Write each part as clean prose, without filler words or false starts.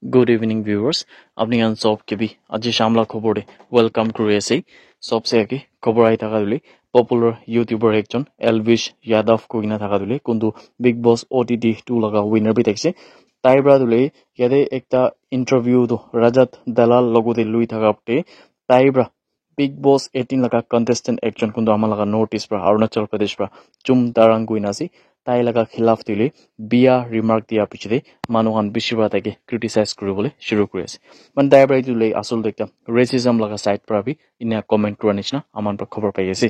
Good evening viewers. আপনি আন সব কেবি আজি শামলা খবরে ওয়েলকাম করে আছি সবসে আগে খবর আই থাকা দিলে পপুলার ইউটিউবার একজন এলভিশ ইয়াদব কইনা থাকা দিলে কিন্তু বিগ বস ওটিটি 2 লাগা উইনার বি থাকছে তাই ব্রা দিলে ইয়াদে একটা ইন্টারভিউ তো রাজাত দালাল লগতে লুই থাকাতে তাই ব্রা বিগ বস 18 লাগা কন্টেস্টেন্ট একজন কিন্তু আমার লাগা north east bra Arunachal Pradesh bra চুম দারাং গুইনাছি তাই লাগা খিলাফ দিলে বিয়া রিমার্ক দিয়া পিছতে মানুহান বেশিরভাগ তাকে ক্রিটিসাইজ কৰিবলৈ শুরু করে আছে মানে তাই ব্রা দিলে আসলে একটা রেসিজম লাগা সাইড প্রাবি ইনা কমেন্ট করার নিচিনা আমার খবর পাই আছে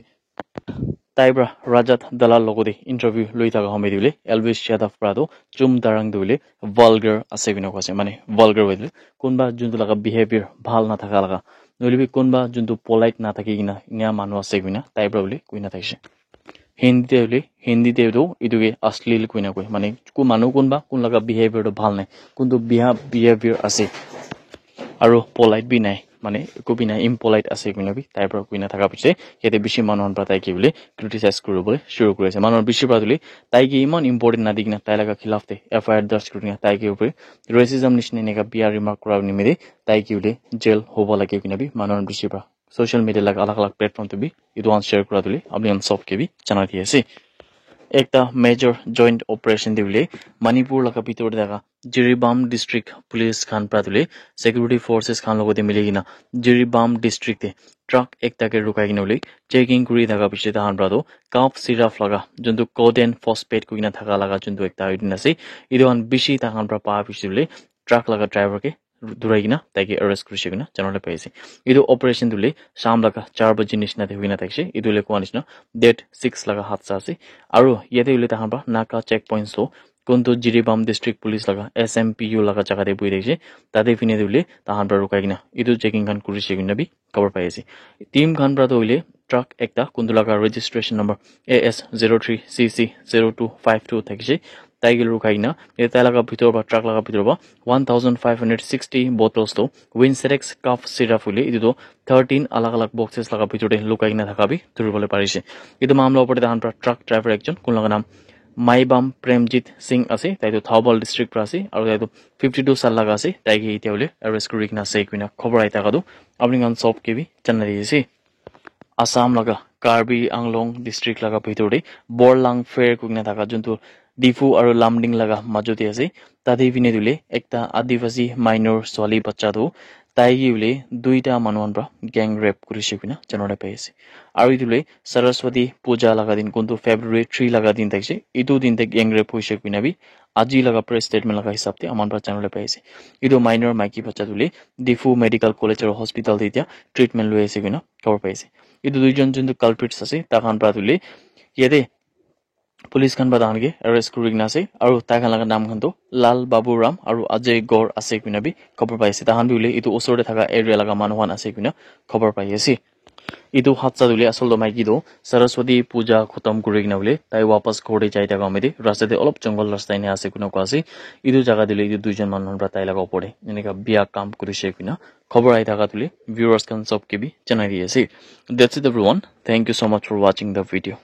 তাই ব্রা রাজাত দালাল লগতে ইন্টারভিউ লই থাকা সময় দিলে এলভিশ ইয়াদব প্রাদো চুম দারাং দিলে ভালগার আছে কিনা কৈছে মানে ভালগার হইলে কোনবা যোনটো লাগা বিহেভিয়ার ভাল না থাকা লাগা নলিবি কোনবা যোনটো পলাইট না থাকি কিনা ইনা মানুহ আছে কিনা তাই ব্রা বুলি কইনা থাকছে হিন্দিতে ইটোকে অশ্লীল কইনা কয় মানে মানুহ কোনবা কোন লাগা বিহেভিয়ারটো ভাল নাই কিন্তু বিহেভিয়ার আছে আৰু পলাইট বি নাই মানে একো নাই ইম্পলাইট আছে কিনাবি তাইৰ পৰা কইনা থাকা পিছে ইয়াতে বেছি মানুহৰ পৰা তাই কি বুলি ক্ৰিটিসাইজ কৰিবলৈ শুৰু কৰিছে মানুহৰ বেছি পাদুলি তাই কি ইমান ইম্পৰ্টেন্ট না দিগনা তাই লাগা খিলাফতে এফআইআৰ দৰ্জ কৰিনা তাই কি উপৰি ৰেসিজম নিচিনা নেকা বিয়া ৰিমাৰ্ক কৰা নিমিৰে তাই কি বুলি জেল হ'ব লাগে কিনাবি মানুহৰ বেছি পৰা সোশ্যাল মিডিয়া লাগা अलग अलग প্ল্যাটফৰ্ম তে বি ইটো অন শেয়াৰ কৰা দিলে আপনি অন সব কে বি জানা দিয়েছে একটা মেজর জয়েন্ট অপারেশন দিলে মণিপুর লাগা ভিতরে দেখা জিরিবাম ডিস্ট্রিক্ট পুলিশ খান প্রাতুলে সিকিউরিটি ফোর্সেস খান লগতে মিলি কিনা জিরিবাম ডিস্ট্রিক্টে ট্রাক একটাকে রুকাই কিনা বলে চেকিং করি থাকা পিছতে তাহান প্রাতো কাপ সিরাপ লাগা যোনটো কোডেন ফসফেট কইনা থাকা লাগা যোনটো একটা আইডিন আছে ইদোহান বেশি তাহান প্রা পা পিছলে ট্রাক লাগা ড্রাইভারকে দুরাই কিনা তাইকে অ্যারেস্ট কৰিছে কিনা জানলে পাইছে ইটো অপাৰেশন দিলে শাম লাগা 4 বজে নিচিনাতে হইনা থাকছে ইটোলে কোৱা নিচিনা ডেট 6 লাগা হাতসা আছে আৰু ইয়াতে উলে তাহান প্ৰা নাকা চেক পয়েন্টস তো কোনটো জিরিবাম ডিস্ট্রিক্ট পুলিশ লাগা এসএমপিইউ লাগা জায়গাতে বই দেখছে তাতে ফিনে দিলে তাহান প্রা রুকাই কিনা ইটো চেকিং খান কৰিছে কিনা বি খবৰ পাইছে টিম খান প্ৰা তো উলে ট্রাক একটা কোনটো লাগা রেজিস্ট্রেশন নাম্বার AS03CC0252 থাকছে তাইগিল রুকাই না তাই লাগা ভিতর বা ট্রাক লাগা ভিতর বা 1560 bottles তো উইনসেরেক্স কাফ সিরাপ হইলে ইতো 13 अलग अलग বক্সেস লাগা ভিতরে লুকাই না থাকাবি ধরিবলে পারিছে ইতো মামলা উপরে দান ট্রাক ড্রাইভার একজন কোন লাগা নাম মাইবাম প্রেমজিৎ সিং আছে তাই তো থাওবাল ডিস্ট্রিক্ট আছে আর তাই তো 52 সাল লাগা আছে তাইকে ইতিয়ালে অ্যারেস্ট করি কিনা সেই কিনা খবর আই থাকাদু আপনি গান সব কেবি জানা দিয়েছি আসাম লাগা কার্বি আংলং ডিস্ট্রিক্ট লাগা ভিতরে বরলাং ফের কুইনা থাকা যোনটো ডিফু আৰু লামডিং লাগা মাজতে আছে তাতে পিনে দিলে একটা আদিবাসী মাইনৰ ছোৱালী বাচ্চাটো তাই গিলে দুইটা মানুহৰ পৰা গ্যাং ৰেপ কৰিছে কিনা জানলে পাইছে আৰু ইটোলে সৰস্বতী পূজা লাগা দিন কোনটো ফেব্ৰুৱাৰী 3 লাগা দিন থাকছে ইটো দিনতে গ্যাং ৰেপ হৈছে কিনাবি আজি লাগা প্ৰেস স্টেটমেন্ট লাগা হিসাবতে আমাৰ পৰা জানলে পাইছে ইটো মাইনৰ মাইকি বাচ্চাটোলে ডিফু মেডিকেল কলেজ আৰু হস্পিটাল দিয়া ট্ৰিটমেন্ট লৈ আছে কিনা খবৰ পাইছে ইটো দুইজন যোনটো কালপ্ৰিটস আছে তাখান পৰা তুলে ইয়াতে পুলিশ খান বাদানগে অ্যাৰেস্ট কৰি কিনা আছে আৰু তাখান লাগা নাম খানটো লাল বাবু ৰাম আৰু অজয় গড় আছে কিনাবি খবৰ পাইছে তাহান বিলে ইটো ওচৰতে থাকা এৰিয়া লাগা মানুহৱান আছে কিনা খবৰ পাই আছে ইটো হাতসা দিলে আসল মাইকি দো সরস্বতী পূজা খতম করে কিনা বলে তাই ওয়াপাস ঘরে যাই থাকা মেয়েদে রাস্তাতে অলপ জঙ্গল রাস্তায় নিয়ে আসে কোনো আছে ইটো জায়গা দিলে ইটো দুইজন মানুষ তাই লাগা পড়ে এনেকা বিয়া কাম করেছে কিনা খবর আই থাকা তুলে ভিউয়ার্স খান সব কেবি জানাই দিয়েছে that's it everyone thank you so much for watching the video